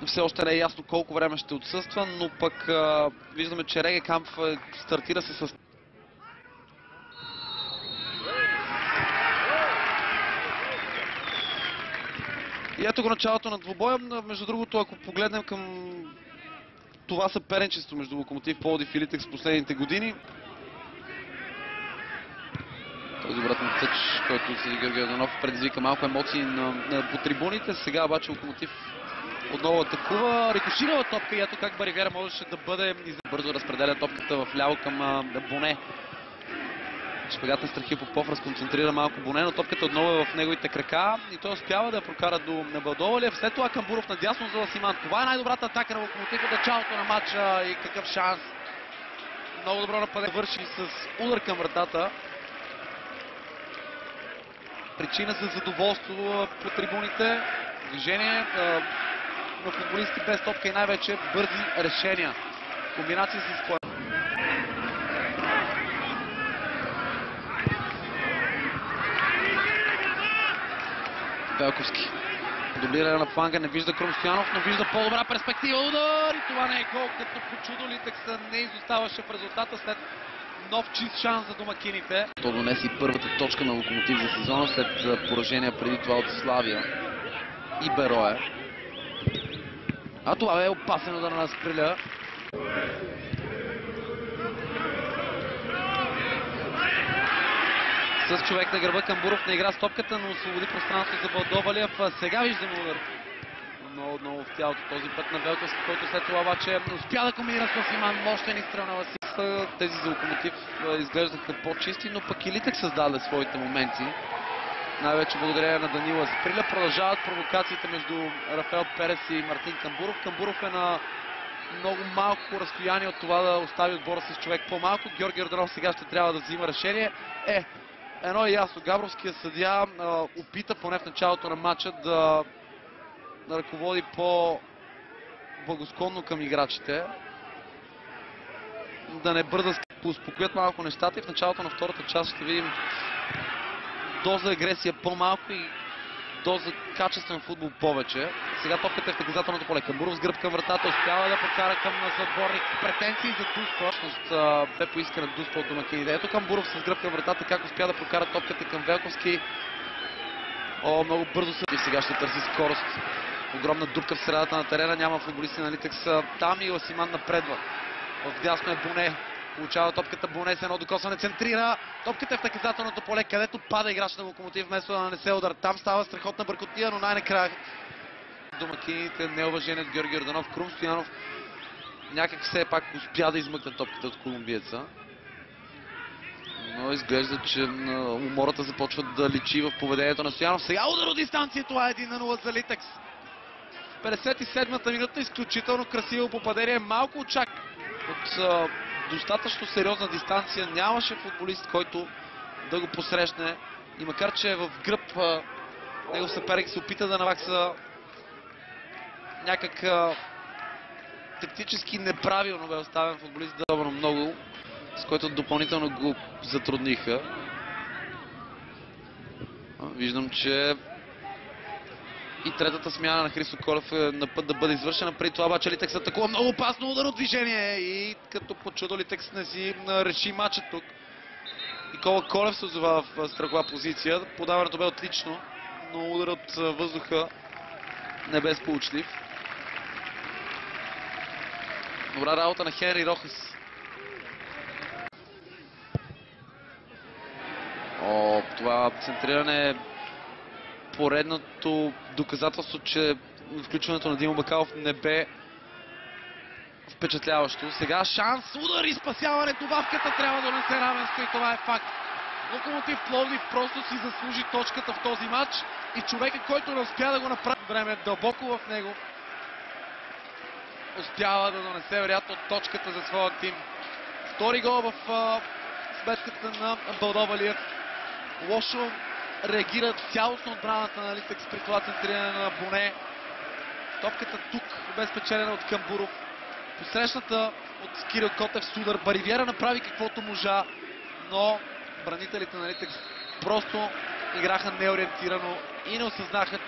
Все още не е ясно колко време ще отсъства, но пък виждаме, че Реге Камп стартира се с... И ето го началото на двубоя. Между другото, ако погледнем към това съперничество между Локомотив Пловдив и Литекс в последните години. Този обратен тъч, който седи Георги Йорданов, предизвика малко емоции по трибуните. Сега обаче Локомотив отново атакува. Рикоширала топка и ето как Баривера можеше да бъде бързо разпределя топката в ляво към Боне. Шпагатен Страхил Попов разконцентрира малко Боне, но топката отново е в неговите крака и той успява да я прокара до Балдовалиев. След това Камбуров надясно за Ласиман. Това е най-добрата атака на Локомотив от началото на матча и какъв шанс. Много добро нападение, върши с удар към вратата. Причина за задоволство по трибуните. Движение на футболисти без топка и най-вече бързи решения. Комбинация с поема. Велковски. Дублиране на фланга, не вижда Крум Стоянов, но вижда по-добра перспектива. Удар! И това не е гол, като по чудо Литекс не изоставаше в резултата след нов чист шанс за домакините. То донесе и първата точка на Локомотив за сезона след поражение преди това от Славия и Берое. А това е опасен удар на Сприля. С човек на гърба Камбуров не игра с топката, но освободи пространство за Балдовалиев. Сега виждаме удар. Много в тялото този път на Велковски, който след това обаче успя да комбинира с Ласиман. Мощен изстрел на Ласиман. Тези за Локомотив изглеждаха по-чисти, но пък и Литекс създаде своите моменти. Най-вече благодарение на Данила Сприля. Продължават провокациите между Рафаел Перес и Мартин Камбуров. Камбуров е на много малко разстояние от това да остави отбора с човек по-малко. Георги Йорданов сега ще трябва да взима решение. Едно е ясно. Габровският съдия опита поне в началото на матча да ръководи по-благосклонно към играчите. Да не бърза да успокоят малко нещата и в началото на втората част ще видим доза агресия по-малко и доза качествен футбол повече. Сега топката е в наказателното поле. Камбуров с гръб към вратата успява да прокара към съотборник. Претенции за Дуспа. Всъщност бе поискана Дуспа от домакините. Ето Камбуров с гръб към вратата, как успя да прокара топката към Велковски. Много бързо съди. Сега ще търси скорост. Огромна дупка в средата на терена. Няма футболисти на Литекс. Там и Ласиман напредва. Отдясно е Боне. Получава топката Боне с едно докосване, центрира. Топката е в наказателното поле, където пада играч на Локомотив, вместо да нанесе удар. Там става страхотна бъркотия, но най-накрая домакините, неуважение от Георги Йорданов. Крум Стоянов някак все пак успя да измъкне топката от колумбиеца. Но изглежда, че умората започва да личи в поведението на Стоянов. Сега удар от дистанция, това е 1-0 за Литекс. 57-та минута, изключително красиво попадение, малко очак от достатъчно сериозна дистанция. Нямаше футболист, който да го посрещне. И макар, че е в гръб, негов съперник се опита да навакса някак тактически неправилно бе оставен футболист доволно много, с който допълнително го затрудниха. Виждам, че и третата смяна на Христо Колев е на път да бъде извършена. Преди това обаче Литекс атакува много опасно, удар от движение и като по чудо Литекс не си реши матча тук. Никола Колев се озова в страхова позиция. Подаването бе отлично, но удар от въздуха не бе сполучлив. Добра работа на Хенри Рохас. Това центриране е поредното доказателство, че включването на Димо Бакалов не бе впечатляващо. Сега шанс, удар и спасяване. Добавката трябва да донесе равенство и това е факт. Локомотив Пловдив просто си заслужи точката в този матч и човека, който не успя да го направи време дълбоко в него, успява да донесе вероятно точката за своя тим. Втори гол в сметката на Балдовалиев. Лошо реагира цялостно отбраната на Литекс при това центриране на Боне. Топката тук бе спечелена от Камбуров. Посрещната от Кирил Котев с удар. Баривера направи каквото можа, но бранителите на Литекс просто играха неориентирано и не осъзнаха